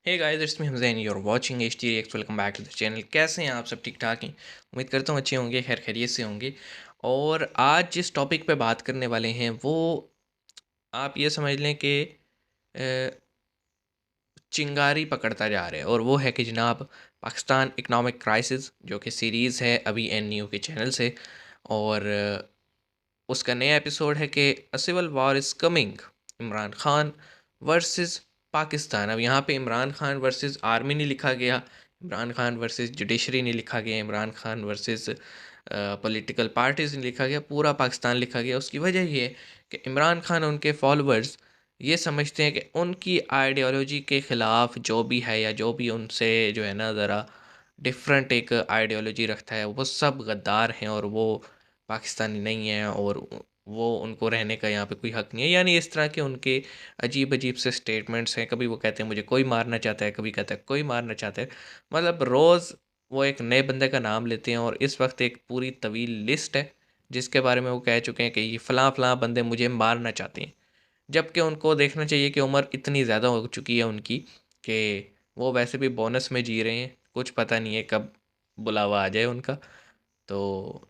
Hey guys, it's me Hussain, you are watching HT React. Welcome back to the channel. कैसे हैं आप सब? ठीक ठाक हैं? उम्मीद करता हूँ अच्छे होंगे, खैर खैरियत से होंगे। और आज जिस टॉपिक पे बात करने वाले हैं वो आप ये समझ लें कि अ, चिंगारी पकड़ता जा रहा है, और वो है कि जनाब पाकिस्तान इकनॉमिक क्राइसिस, जो कि सीरीज़ है अभी NU के चैनल से। और उसका नया एपिसोड है कि a civil war is coming, Imran Khan versus Pakistan. अब यहाँ पे इमरान खान वर्सेस आर्मी नहीं लिखा गया, इमरान खान वर्सेस जुडिशरी नहीं लिखा गया, Imran Khan versus political parties नहीं लिखा गया, पूरा पाकिस्तान लिखा गया। उसकी वजह ये है कि इमरान खान और उनके फॉलोअर्स ये समझते हैं कि उनकी आइडियोलॉजी के ख़िलाफ़ जो भी है, या जो भी उनसे जो है ना ज़रा डिफरेंट एक आइडियोलॉजी रखता है, वो सब गद्दार हैं और वो पाकिस्तानी नहीं हैं, और वो उनको रहने का यहाँ पे कोई हक़ नहीं है। यानी इस तरह के उनके अजीब अजीब से स्टेटमेंट्स हैं। कभी वो कहते हैं मुझे कोई मारना चाहता है, कभी कहता है कोई मारना चाहता है। मतलब रोज़ वो एक नए बंदे का नाम लेते हैं, और इस वक्त एक पूरी तवील लिस्ट है जिसके बारे में वो कह चुके हैं कि ये फ़लाँ फ़लाँ बंदे मुझे मारना चाहते हैं। जबकि उनको देखना चाहिए कि उम्र इतनी ज़्यादा हो चुकी है उनकी कि वो वैसे भी बोनस में जी रहे हैं, कुछ पता नहीं है कब बुलावा आ जाए उनका। तो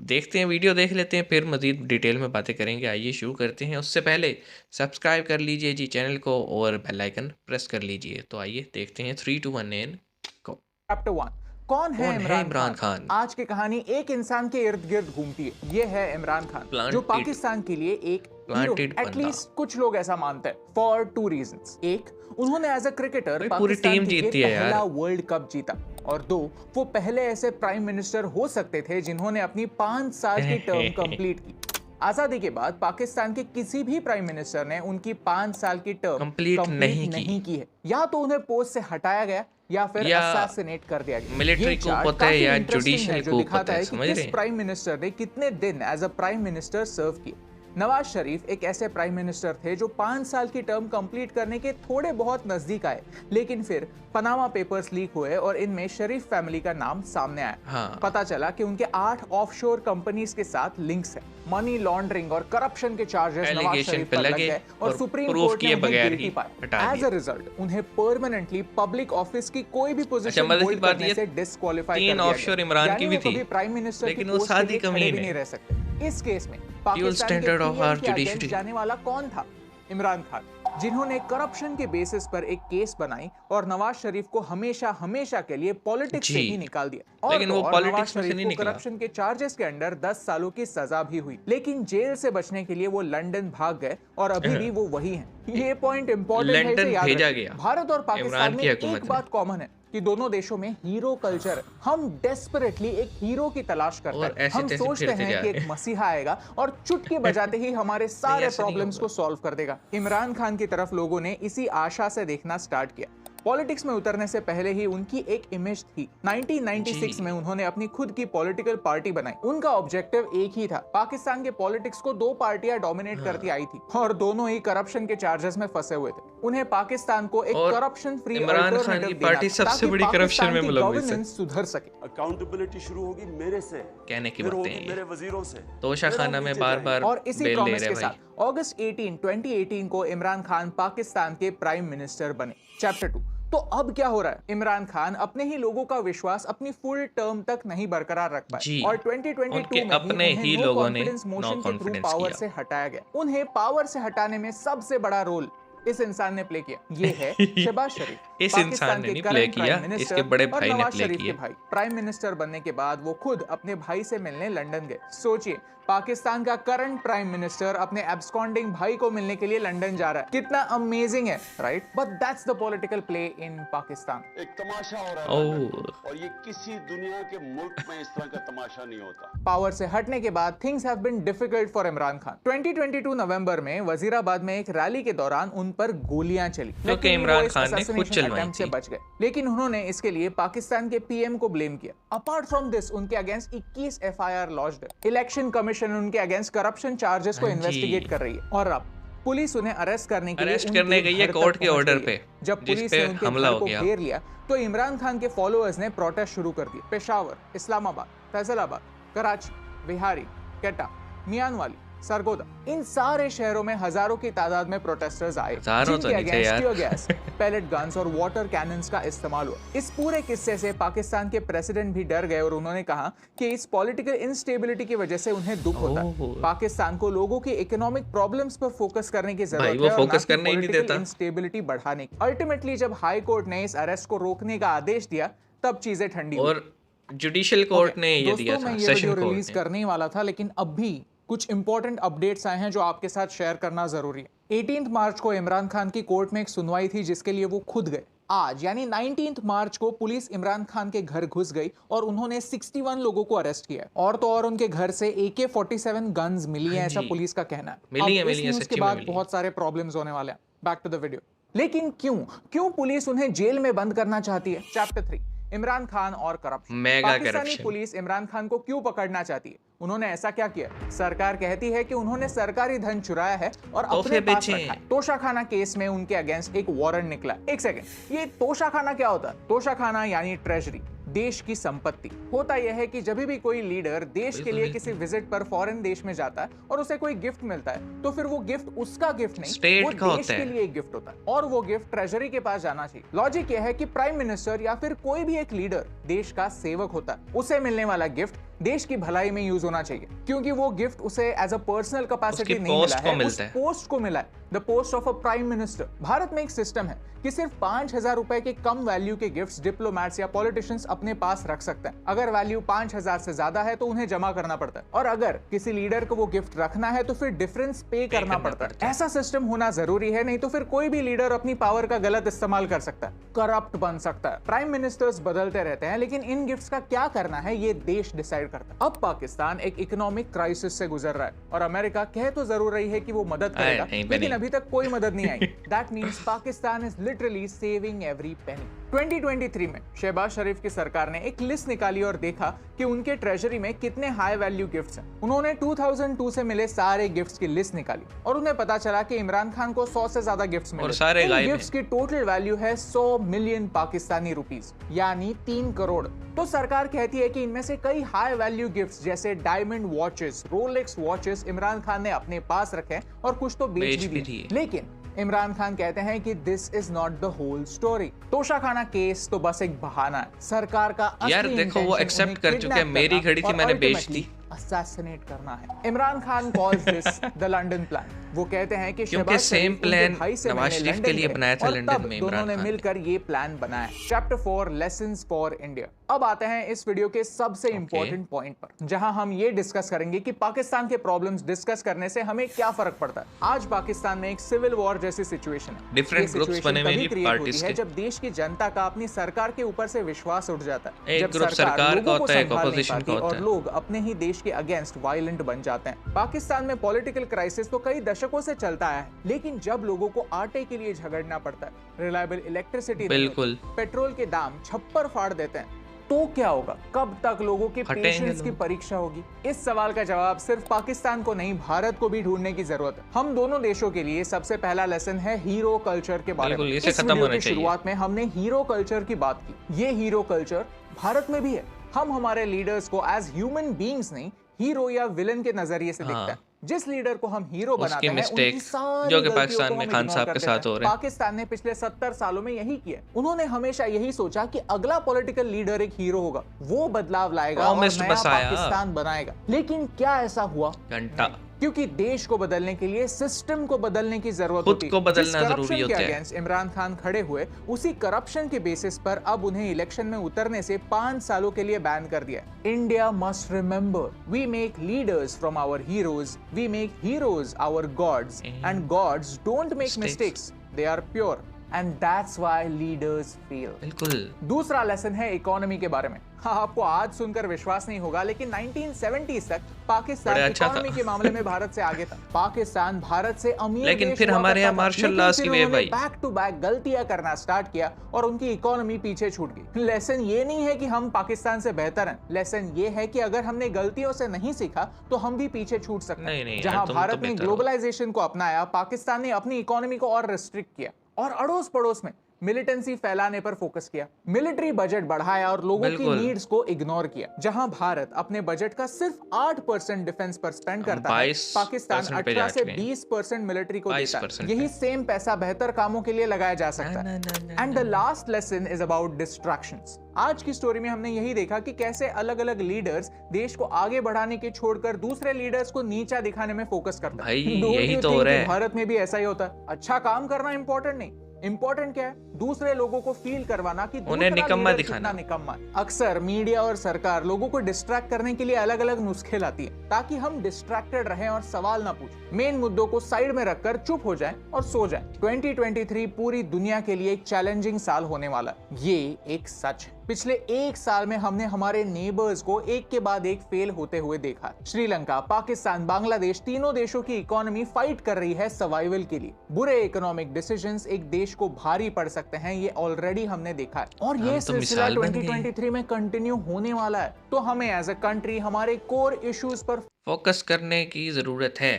देखते हैं, वीडियो देख लेते हैं, फिर मज़ीद डिटेल में बातें करेंगे। आइए शुरू करते हैं। उससे पहले सब्सक्राइब कर लीजिए जी चैनल को, और बेल आइकन प्रेस कर लीजिए। तो आइए देखते हैं 3 2 1 एंड गो। चैप्टर 1। कौन है कौन है इमरान इमरान खान? खान? आज की कहानी एक इंसान के इर्द गिर्द घूमती है। ये है इमरान खान, जो प्लांटेड पाकिस्तान के लिए एक हीरो है। प्लांटेड बंदा। एटलीस्ट कुछ लोग ऐसा मानते हैं, फॉर टू रीजंस। एक, उन्होंने एज अ क्रिकेटर भाई पूरी पाकिस्तान टीम के लिए जीतती है यार। पहला वर्ल्ड कप जीता। और दो, वो पहले ऐसे प्राइम मिनिस्टर हो सकते थे जिन्होंने अपनी 5 साल की टर्म कंप्लीट की। आजादी के बाद पाकिस्तान के किसी भी प्राइम मिनिस्टर ने उनकी 5 साल की टर्म कंप्लीट कंप्लीट नहीं की, नहीं की है। या तो उन्हें पोस्ट से हटाया गया या फिर या असैसिनेट कर दिया गया। ये मिलिट्री कूप चार्ट होता है काफी या इंटरेस्टिंग जुडिशल है, जो कूप होता दिखाता है, है कि समझ रहे किस हैं? प्राइम मिनिस्टर ने कितने दिन एज अ प्राइम मिनिस्टर सर्व किए। नवाज शरीफ एक ऐसे प्राइम मिनिस्टर थे जो 5 साल की टर्म कंप्लीट करने के थोड़े बहुत नजदीक आए, लेकिन फिर पनामा पेपर्स लीक हुए और इनमें शरीफ फैमिली का नाम सामने आया। हाँ, पता चला कि उनके 8 ऑफशोर कंपनीज के साथ लिंक्स है। मनी लॉन्ड्रिंग और करप्शन के चार्जेस नवाज एलिगेशन शरीफ पे पर लग लगे गए और और सुप्रीम प्रूफ कोर्ट ने किए उन्हें बगैर गिल्टी ही हटा पाया। एज अ दिया। रिजल्ट उन्हें परमानेंटली पब्लिक ऑफिस की कोई भी अच्छा, पोजीशन मजे की होल्ड बात करने ये से डिस्क्वालीफाई 3 कर दिया ऑफशोर गया, इमरान की यानी भी वो थी, कभी प्राइम मिनिस्टर की लेकिन वो पोस्ट के सादी लिए खड़े कमीने भी हैं। नहीं रह सकते। इस केस में फ्यूल पाकिस्तान के स्टैंडर्ड ऑफ पीएम आवर के अगेंस्ट जुडिशरी। जाने वाला कौन था? इमरान खान, जिन्होंने करप्शन के बेसिस पर एक केस बनाई और नवाज शरीफ को हमेशा हमेशा के लिए पॉलिटिक्स से जी, ही निकाल दिया। और लेकिन तो वो और नवाज पॉलिटिक्स में से शरीफ नहीं को निकला। करप्शन के चार्जेस के अंडर 10 सालों की सजा भी हुई, लेकिन जेल से बचने के लिए वो लंदन भाग गए और अभी भी वो वही हैं। ये पॉइंट इंपॉर्टेंट है, इसे लंदन याद भेजा रखिए। गया भारत और पाकिस्तान इमरान में की एक हुकूमत ने। बात कॉमन है कि दोनों देशों में हीरो कल्चर है। हम डेस्परेटली एक हीरो की तलाश करते और हैं। ऐसे हम तैसे सोचते फिरते हैं जा कि एक रहे मसीहा आएगा और चुटकी बजाते ही हमारे नहीं, सारे ऐसे नहीं प्रॉब्लम्स होगा। को सॉल्व कर देगा। इमरान खान की तरफ लोगों ने इसी आशा से देखना स्टार्ट किया। पॉलिटिक्स में उतरने से पहले ही उनकी एक इमेज थी। 1996 में जी, उन्होंने अपनी खुद की पॉलिटिकल पार्टी बनाई। उनका ऑब्जेक्टिव एक ही था, पाकिस्तान के पॉलिटिक्स को 2 पार्टियां डोमिनेट करती हाँ। आई थी और दोनों ही करप्शन के चार्जेस में फंसे हुए थे। उन्हें पाकिस्तान को एक और करप्शन फ्री इमरान खान की अल्टरनेटिव देना पार्टी था, सबसे ताकि बड़ी करप्शन पाकिस्तान में की मुलविस है। गवर्नेंस सुधर सके। अकाउंटेबिलिटी शुरू होगी मेरे से, कहने की फिर बातें हैं होगी ये। मेरे वजीरों से, तोशा फिर हम खाना में नीचे बार जाएंगे। बार और इसी बेल ले प्रॉमिस रहे के भाई। साथ अगस्त 2018 को इमरान खान पाकिस्तान के प्राइम मिनिस्टर बने। चैप्टर 2। तो अब क्या हो रहा है? इमरान खान अपने ही लोगों का विश्वास अपनी फुल टर्म तक नहीं बरकरार रख पाए जी, और उनके 2022 में ही अपने उन्हें ही नो लोगों ने कॉन्फिडेंस नो मोशन के थ्रू कॉन्फिडेंस पावर किया। से हटाया गया। उन्हें पावर से हटाने में सबसे बड़ा रोल इस इंसान ने प्ले किया। ये है शहबाज शरीफ, इस इंसान पाकिस्तान ने के नहीं प्ले करंट किया, प्राइम इसके मिनिस्टर बड़े और भाई ने नवाज प्ले शरीफ के किया। भाई। प्राइम मिनिस्टर बनने के बाद वो खुद अपने भाई से मिलने लंदन गए। सोचिए, पाकिस्तान का करंट प्राइम मिनिस्टर अपने एब्सकॉन्डिंग भाई को मिलने के लिए लंदन जा रहा है। कितना अमेजिंग है, right? But that's the political play in Pakistan. एक तमाशा हो रहा है लंदन ओह, में, और ये किसी दुनिया के मुल्क में इस तरह का तमाशा नहीं होता। पावर से हटने के बाद things have been difficult for Imran Khan. 2022 नवंबर में वजीराबाद में एक रैली के दौरान उन पर गोलियां चली। जो कि Luckily, वो इमरान इस खान ने खुद assassination चलवाई attempt से थी। बच गए, लेकिन उन्होंने इसके लिए पाकिस्तान के पीएम को ब्लेम किया। अपार्ट फ्रॉम दिस, उनके अगेंस्ट 21 एफआईआर लॉन्च्ड है। इलेक्शन कमीशन उनके अगेंस्ट करप्शन चार्जेस को हाँ इन्वेस्टिगेट जी, कर रही है और अब पुलिस उन्हें अरेस्ट करने के लिए अरेस्ट उनके करने गई है घर कोर्ट तक के पहुंच ऑर्डर गई पे, है। जब जिस पुलिस पे ने उनके हमला घर हो को गया। घेर लिया तो इमरान खान के फॉलोअर्स ने प्रोटेस्ट शुरू कर दिए। पेशावर, इस्लामाबाद, फैसलाबाद, कराची, बिहारी, केटा, मियानवाली, सरगोदा, इन सारे शहरों में हजारों की तादाद में प्रोटेस्टर्स आए, हजारों तो जिनके नहीं थे अगेंस्ट यार। टीयर गैस, पैलेट गन्स और वाटर कैनन्स का इस्तेमाल हुआ। इस पूरे किस्से से पाकिस्तान के प्रेसिडेंट भी डर गए और उन्होंने कहा कि इस पॉलिटिकल इंस्टेबिलिटी की वजह से उन्हें दुख होता है। ओह। पाकिस्तान को लोगों की इकोनॉमिक प्रॉब्लम्स पर फोकस करने की जरूरत भाई वो है और ना फोकस कि करने ही नहीं पॉलिटिकल देता। इंस्टेबिलिटी बढ़ाने की। अल्टीमेटली जब हाई कोर्ट ने इस अरेस्ट को रोकने का आदेश दिया, तब चीजें ठंडी हुई। और जुडिशियल कोर्ट ने ये दिया दोस्तों, था, मैं ये सेशन वीडियो कोर्ट रिलीज ने। करने ही वाला था, लेकिन अब भी कुछ इंपॉर्टेंट अपडेट्स आए हैं जो आपके साथ शेयर करना जरूरी है। 18 मार्च को इमरान खान की कोर्ट में एक सुनवाई थी जिसके लिए वो खुद गए। आज यानी 19 मार्च को पुलिस इमरान खान के घर घुस गई और उन्होंने 61 लोगों को अरेस्ट किया। और तो और उनके घर से AK-47 गन्स मिली हैं, ऐसा जी। पुलिस का कहना है। मिली है, अब इस मिली है, न्यूज़ सच्ची के में बाद मिली है। बहुत सारे प्रॉब्लम्स होने वाले हैं। Back to the video. लेकिन क्यों पुलिस उन्हें जेल में बंद करना चाहती है? चैप्टर 3, इमरान खान और corruption. Mega Pakistani corruption. Police Imran Khan को क्यों पकड़ना चाहती है? उन्होंने ऐसा क्या किया? सरकार कहती है कि उन्होंने सरकारी धन चुराया है और अपने पास बेचे। रखा है। तोशाखाना केस में उनके अगेंस्ट एक वारंट निकला। एक सेकंड, ये तोशाखाना क्या होता है? तोशाखाना यानी ट्रेजरी, देश की संपत्ति। होता यह है कि जब भी कोई लीडर देश के लिए किसी विजिट पर फॉरेन देश में जाता है और उसे कोई गिफ्ट मिलता है, तो फिर वो गिफ्ट उसका गिफ्ट नहीं, स्टेट वो का देश होता के है। लिए एक गिफ्ट होता है और वो गिफ्ट ट्रेजरी के पास जाना चाहिए। लॉजिक यह है कि प्राइम मिनिस्टर या फिर कोई भी एक लीडर देश का सेवक होता है। उसे मिलने वाला गिफ्ट देश की भलाई में यूज होना चाहिए, क्योंकि वो गिफ्ट उसे एज अ पर्सनल कैपेसिटी उसकी नहीं मिला पोस्ट को है, उस मिलता है। पोस्ट को मिला है, the post of a prime minister. Bharat में एक सिस्टम है कि सिर्फ 5,000 रुपए के कम वैल्यू के गिफ्ट्स डिप्लोमैट्स या पॉलिटिशियंस अपने पास रख सकते हैं। अगर वैल्यू 5,000 से ज्यादा है तो उन्हें जमा करना पड़ता है, और अगर किसी लीडर को वो गिफ्ट रखना है तो फिर डिफरेंस पे करना पड़ता है। ऐसा सिस्टम होना जरूरी है, नहीं तो फिर कोई भी लीडर अपनी पावर का गलत इस्तेमाल कर सकता है, करप्ट बन सकता है। प्राइम मिनिस्टर्स बदलते रहते हैं, लेकिन इन गिफ्ट्स का क्या करना है ये देश डिसाइड करता है। अब पाकिस्तान एक इकोनॉमिक क्राइसिस से गुजर रहा है और अमेरिका कह तो जरूर रही है कि वो मदद करेगा, लेकिन अभी तक कोई मदद नहीं आई। That means Pakistan is literally saving every penny. 2023 में शहबाज शरीफ की सरकार ने एक लिस्ट निकाली और देखा कि उनके ट्रेजरी में कितने हाई वैल्यू गिफ्ट्स हैं। उन्होंने 2002 से मिले सारे गिफ्ट्स की लिस्ट निकाली और उन्हें पता चला कि इमरान खान को 100 से ज्यादा गिफ्ट्स मिले। और सारे गायब हैं। गिफ्ट्स की टोटल वैल्यू है 100 मिलियन पाकिस्तानी रुपीस, यानी 3 करोड़। तो सरकार कहती है कि इनमें से कई हाई वैल्यू गिफ्ट्स जैसे diamond watches, Rolex watches Imran Khan ने अपने पास रखे और कुछ तो बेच भी दिए। लेकिन इमरान खान कहते हैं कि this is not the whole story. Toshakhana case तो बस एक बहाना है। सरकार का यार असली देखो, वो intention एक्सेप्ट उन्हें कर चुके हैं, kidnap मेरी करना घड़ी थी, और मैंने बेच ultimately दी। असैसिनेट करना है। Imran Khan calls this the London plan. वो कहते हैं कि क्योंकि शहबाज सेम शरीफ उनके प्लान भाई से नवाज मिलने शरीफ लंदन के लिए गए बनाया था और लंदन तब में दोनों इमरान ने खान ने। मिलकर ये प्लान बनाया। Chapter 4 lessons for India. अब आते हैं इस वीडियो के सबसे इंपॉर्टेंट पॉइंट पर, जहां हम ये डिस्कस करेंगे कि पाकिस्तान के प्रॉब्लम्स डिस्कस करने से हमें क्या फर्क पड़ता है। आज पाकिस्तान में एक सिविल वॉर जैसी सिचुएशन है। डिफरेंट ये ग्रुप्स situation बने हुए तभी हैं create पार्टीज होती है के। जब देश की जनता का अपनी सरकार के ऊपर से विश्वास उठ जाता है, एक जब ग्रुप सरकार का लोगों को होता है, एक संभाल नहीं opposition पाती का होता और है। लोग अपने ही देश के अगेंस्ट वायलेंट बन जाते हैं। पाकिस्तान में पॉलिटिकल क्राइसिस तो कई दशकों से चलता आया है, लेकिन जब लोगों को आटे के लिए झगड़ना पड़ता है, रिलायबल इलेक्ट्रिसिटी नहीं बिल्कुल। होती, पेट्रोल के दाम छप्पर फाड़ देते हैं, तो क्या होगा? कब तक लोगों के हटेंगे पेशेंस की लोग। परीक्षा होगी? इस सवाल का जवाब सिर्फ पाकिस्तान को नहीं, भारत को भी ढूंढने की जरूरत है। हम दोनों देशों के लिए सबसे पहला लेसन है हीरो कल्चर के बारे में। बिल्कुल, इसे इस खत्म वीडियो होना की चाहिए। शुरुआत में हमने हीरो कल्चर की बात की। ये हीरो कल्चर भारत में भी है। हम हमारे लीडर्स को एज ह्यूमन बीइंग्स नहीं, हीरो या विलन के नजरिए से देखते हैं। जिस लीडर को हम हीरो बनाते हैं, मिस्टेक उनकी सारी जो कि गलतियों पाकिस्तान को में हम खान ignore साहब कर के देते साथ हैं। हो रहे हैं। पाकिस्तान ने पिछले 70 सालों में यही किया। उन्होंने हमेशा यही सोचा कि अगला पॉलिटिकल लीडर एक हीरो होगा, वो बदलाव लाएगा और Promised नया मसाया। पाकिस्तान बनाएगा। लेकिन क्या ऐसा हुआ? घंटा। क्योंकि देश को बदलने के लिए सिस्टम को बदलने की जरूरत खुद होती है। को बदलना जिस जरूरी corruption होता के है। अगेंस्ट इमरान खान खड़े हुए, उसी करप्शन के बेसिस पर अब उन्हें इलेक्शन में उतरने से 5 सालों के लिए बैन कर दिया। India must remember, we make leaders from our heroes, we make heroes our gods, and gods don't make mistakes, they are pure, and that's why leaders fail. बिल्कुल। दूसरा लेसन है इकोनॉमी के बारे में। हाँ, आपको आज सुनकर विश्वास नहीं होगा, लेकिन 1970s तक पाकिस्तान बड़ा अच्छा इकोनॉमी था। के मामले में भारत से आगे था। पाकिस्तान भारत से अमीर लेकिन देश फिर हुआ हमारे करता यहाँ था, मार्शल लेकिन लॉज फिर की वेव उन्होंने आई। बैक टू बैक गलतियां करना स्टार्ट किया और उनकी इकोनॉमी पीछे छूट गई। लेसन ये नहीं है कि हम पाकिस्तान से बेहतर हैं, लेसन ये है कि अगर हमने गलतियों से नहीं सीखा तो हम भी पीछे छूट सकते नहीं, हैं। नहीं यार, जहां तुम तो भारत ने बेहतर हो। ग्लोबलाइजेशन को अपनाया, पाकिस्तान ने अपनी इकोनॉमी को और रिस्ट्रिक्ट किया। और अड़ोस पड़ोस में मिलिटेंसी फैलाने पर फोकस किया, मिलिट्री बजट बढ़ाया और लोगों की बिल्कुल। नीड्स को इग्नोर किया। जहां भारत अपने बजट का सिर्फ 8% डिफेंस पर स्पेंड हम करता है, पाकिस्तान 22% पे 18 जा से चुके हैं। 20% मिलिट्री को देता है। 22% यही पे। सेम पैसा बेहतर कामों के लिए लगाया जा ना, सकता ना, है। ना, ना, एंड ना, द ना। Last lesson is about distractions. आज की स्टोरी में हमने यही देखा कि कैसे अलग अलग लीडर्स देश को आगे बढ़ाने के छोड़कर दूसरे लीडर्स को नीचा दिखाने में फोकस करते भाई हैं। डोंट यही यू तो हो थिंक रहा कि है। भारत में भी ऐसा ही होता है? अच्छा काम करना इंपॉर्टेंट नहीं, इंपॉर्टेंट क्या है? दूसरे लोगों को फील करवाना कि उन्हें दूसरा निकम्मा लीडर कितना दिखाना। निकम्मा है। अक्सर मीडिया और सरकार लोगों को डिस्ट्रैक्ट करने के लिए अलग अलग नुस्खे लाती है ताकि हम डिस्ट्रैक्टेड रहें और सवाल ना पूछें, मेन मुद्दों को साइड में रखकर चुप हो जाएं और सो जाएं। 2023 पूरी दुनिया के लिए एक चैलेंजिंग साल होने वाला है, ये एक सच है। पिछले एक साल में हमने हमारे नेबर्स को एक के बाद एक फेल होते हुए देखा। श्रीलंका, पाकिस्तान, बांग्लादेश, तीनों देशों की इकोनॉमी फाइट कर रही है सर्वाइवल के लिए। बुरे इकोनॉमिक डिसीजंस एक देश को भारी पड़ सकते हैं, ये ऑलरेडी हमने देखा है और ये हम तो सिलसिला मिसाल बन गए हैं। 2023 में कंटिन्यू होने वाला है। तो हमें एज अ कंट्री हमारे कोर इश्यूज पर फोकस करने की ज़रूरत है।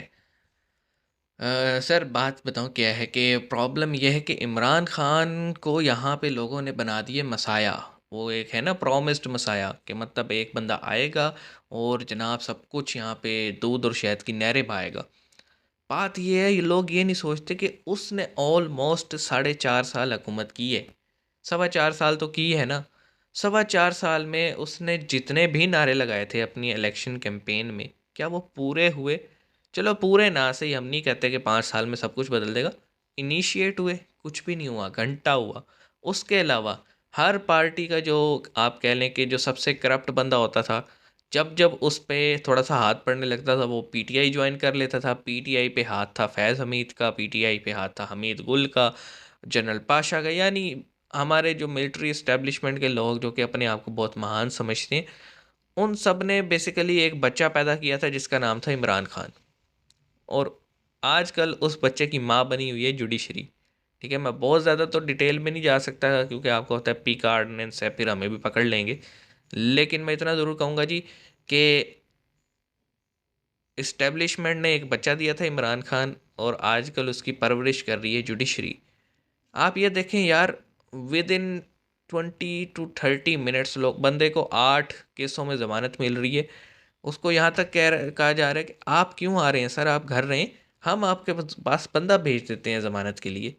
सर बात बताऊँ क्या है कि प्रॉब्लम ये है कि इमरान खान को यहाँ पे लोगों ने बना दिए मसाया। वो एक है ना प्रॉमिस्ड मसाया कि मतलब एक बंदा आएगा और जनाब सब कुछ यहाँ पे दूध और शहद की नहरें बहाएगा। बात ये है ये लोग ये नहीं सोचते कि उसने ऑलमोस्ट 4.5 साल हुकूमत की है। 4.25 साल तो की है ना। 4.25 साल में उसने जितने भी नारे लगाए थे अपनी इलेक्शन कैंपेन में, क्या वो पूरे हुए? चलो पूरे ना सही, हम नहीं कहते कि 5 साल में सब कुछ बदल देगा। इनिशिएट हुए, कुछ भी नहीं हुआ, घंटा हुआ। उसके अलावा हर पार्टी का जो आप कह लें कि जो सबसे करप्ट बंदा होता था, जब जब उस पे थोड़ा सा हाथ पड़ने लगता था वो पीटीआई ज्वाइन कर लेता था। पीटीआई पे हाथ था फैज़ हमीद का, पीटीआई पे हाथ था हमीद गुल का, जनरल पाशा का। यानी हमारे जो मिलिट्री इस्टेब्लिशमेंट के लोग जो कि अपने आप को बहुत महान समझते हैं, उन सब ने बेसिकली एक बच्चा पैदा किया था जिसका नाम था इमरान खान। और आजकल उस बच्चे की माँ बनी हुई है जुडिशरी। ठीक है, मैं बहुत ज़्यादा तो डिटेल में नहीं जा सकता क्योंकि आपको होता है पी का ऑर्डिनेंस है, फिर हमें भी पकड़ लेंगे। लेकिन मैं इतना ज़रूर कहूँगा जी कि इस्टेब्लिशमेंट ने एक बच्चा दिया था इमरान खान और आजकल उसकी परवरिश कर रही है जुडिशरी। आप ये देखें यार, विद इन 20 to 30 मिनट्स लोग बंदे को 8 केसों में ज़मानत मिल रही है। उसको यहाँ तक कहा जा रहा है कि आप क्यों आ रहे हैं सर, आप घर रहें, हम आपके पास बंदा भेज देते हैं ज़मानत के लिए।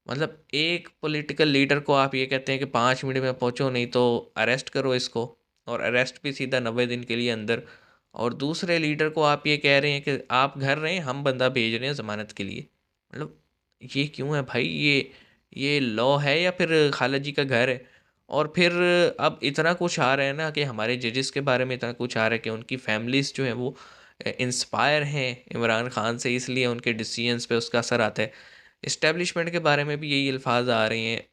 मतलब एक पॉलिटिकल लीडर को आप ये कहते हैं कि 5 मिनट में पहुंचो नहीं तो अरेस्ट करो इसको, और अरेस्ट भी सीधा 90 दिन के लिए अंदर। और दूसरे लीडर को आप ये कह रहे हैं कि आप घर रहें, हम बंदा भेज रहे हैं ज़मानत के लिए। मतलब ये क्यों है भाई? ये लॉ है या फिर खाला जी का घर है? और फिर अब इतना कुछ आ रहा है ना कि हमारे जजेस के बारे में इतना कुछ आ रहा है कि उनकी फैमिलीज़ जो हैं वो इंस्पायर हैं इमरान खान से, इसलिए उनके डिसीजंस पे उसका असर आता है। इस्टेब्लिशमेंट के बारे में भी यही अल्फाज आ रहे हैं।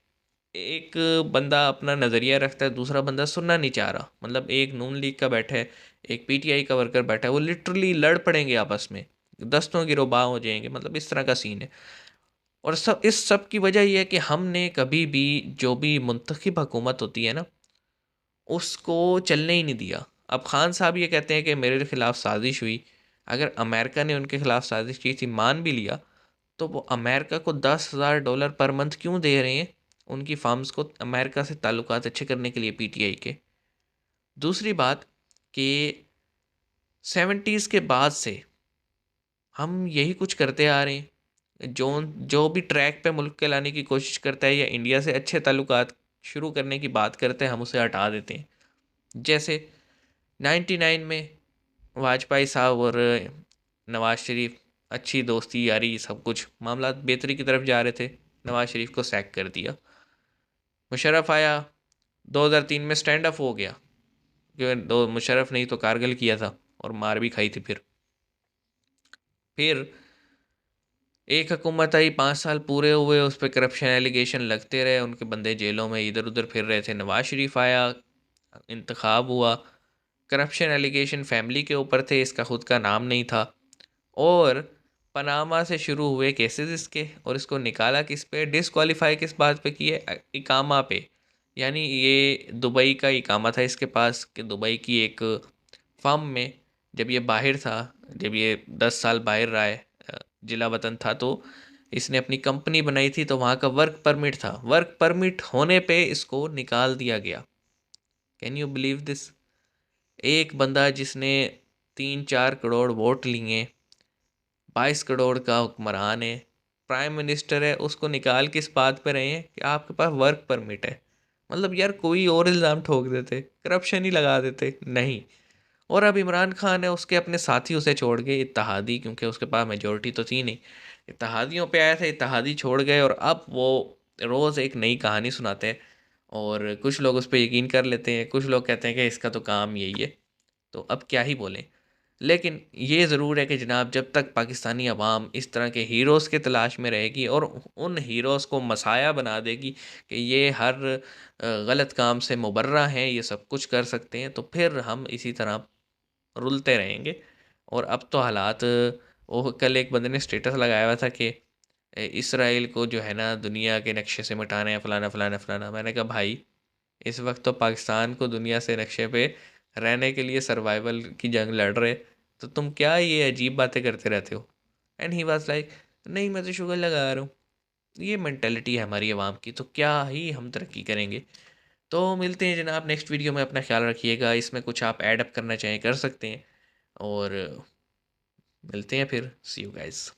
एक बंदा अपना नज़रिया रखता है, दूसरा बंदा सुनना नहीं चाह रहा। मतलब एक नून लीग का बैठा है, एक पीटीआई का वर्कर बैठा है, वो लिटरली लड़ पड़ेंगे आपस में, दस्तों गिरोबां हो जाएंगे। मतलब इस तरह का सीन है। और इस सब की वजह यह है कि हमने कभी भी जो भी मुंतखब हुकूमत होती है ना, उसको चलने ही नहीं दिया। अब खान साहब ये कहते हैं कि मेरे खिलाफ साजिश हुई। अगर अमेरिका ने उनके खिलाफ साजिश की थी, मान भी लिया, तो वो अमेरिका को $10,000 पर मंथ क्यों दे रहे हैं उनकी फार्म्स को अमेरिका से ताल्लुकात अच्छे करने के लिए पीटीआई के? दूसरी बात कि 70s के बाद से हम यही कुछ करते आ रहे हैं। जो जो भी ट्रैक पे मुल्क के लाने की कोशिश करता है या इंडिया से अच्छे ताल्लुकात शुरू करने की बात करते हैं, हम उसे हटा देते हैं। जैसे 99 में वाजपेयी साहब और नवाज शरीफ, अच्छी दोस्ती यारी सब कुछ, मामला बेहतरी की तरफ जा रहे थे, नवाज शरीफ को सैक कर दिया। मुशर्रफ आया, 2003 में स्टैंड अप हो गया, क्योंकि दो मुशर्रफ नहीं तो कारगिल किया था और मार भी खाई थी। फिर एक हुकूमत आई, 5 साल पूरे हुए, उस पर करप्शन एलिगेशन लगते रहे, उनके बंदे जेलों में इधर उधर फिर रहे थे। नवाज शरीफ आया, इंतखाब हुआ, करप्शन एलिगेशन फैमिली के ऊपर थे, इसका खुद का नाम नहीं था। और पनामा से शुरू हुए केसेस इसके, और इसको निकाला किस पे, डिसक्वालीफाई किस बात पे किए, इकामा पे। यानी ये दुबई का इकामा था इसके पास कि दुबई की एक फर्म में जब ये बाहर था, जब ये 10 साल बाहर रहा है, जिला वतन था, तो इसने अपनी कंपनी बनाई थी तो वहाँ का वर्क परमिट था, वर्क परमिट होने पे इसको निकाल दिया गया। Can you believe this? एक बंदा जिसने 3-4 करोड़ वोट लिए, 22 करोड़ का हुक्मरान है, प्राइम मिनिस्टर है, उसको निकाल किस बात पे रहे हैं कि आपके पास वर्क परमिट है। मतलब यार कोई और इल्ज़ाम ठोक देते, करप्शन ही लगा देते, नहीं। और अब इमरान खान है, उसके अपने साथी उसे छोड़ गए, इत्तेहादी, क्योंकि उसके पास मेजोरिटी तो थी नहीं, इत्तेहादियों पे आए थे, इत्तेहादी छोड़ गए, और अब वो रोज़ एक नई कहानी सुनाते हैं। और कुछ लोग उस पर यकीन कर लेते हैं, कुछ लोग कहते हैं कि इसका तो काम यही है। तो अब क्या ही बोलें। लेकिन ये ज़रूर है कि जनाब, जब तक पाकिस्तानी अवाम इस तरह के हीरोज़ के तलाश में रहेगी और उन हीरोज़ को मसाया बना देगी कि ये हर गलत काम से मुबर्रा हैं, ये सब कुछ कर सकते हैं, तो फिर हम इसी तरह रुलते रहेंगे। और अब तो हालात, वो कल एक बंदे ने स्टेटस लगाया हुआ था कि इसराइल को जो है ना दुनिया के नक्शे से मिटाना है, फ़लाना फ़लाना फ़लाना। मैंने कहा भाई, इस वक्त तो पाकिस्तान को दुनिया से नक्शे पे रहने के लिए सर्वाइवल की जंग लड़ रहे, तो तुम क्या ये अजीब बातें करते रहते हो? एंड ही वाज लाइक, नहीं मैं तो शुगर लगा रहा हूँ। ये मेंटेलिटी है हमारी आवाम की, तो क्या ही हम तरक्की करेंगे। तो मिलते हैं जनाब नेक्स्ट वीडियो में, अपना ख्याल रखिएगा। इसमें कुछ आप ऐड अप करना चाहें कर सकते हैं, और मिलते हैं फिर, सी यू गाइस।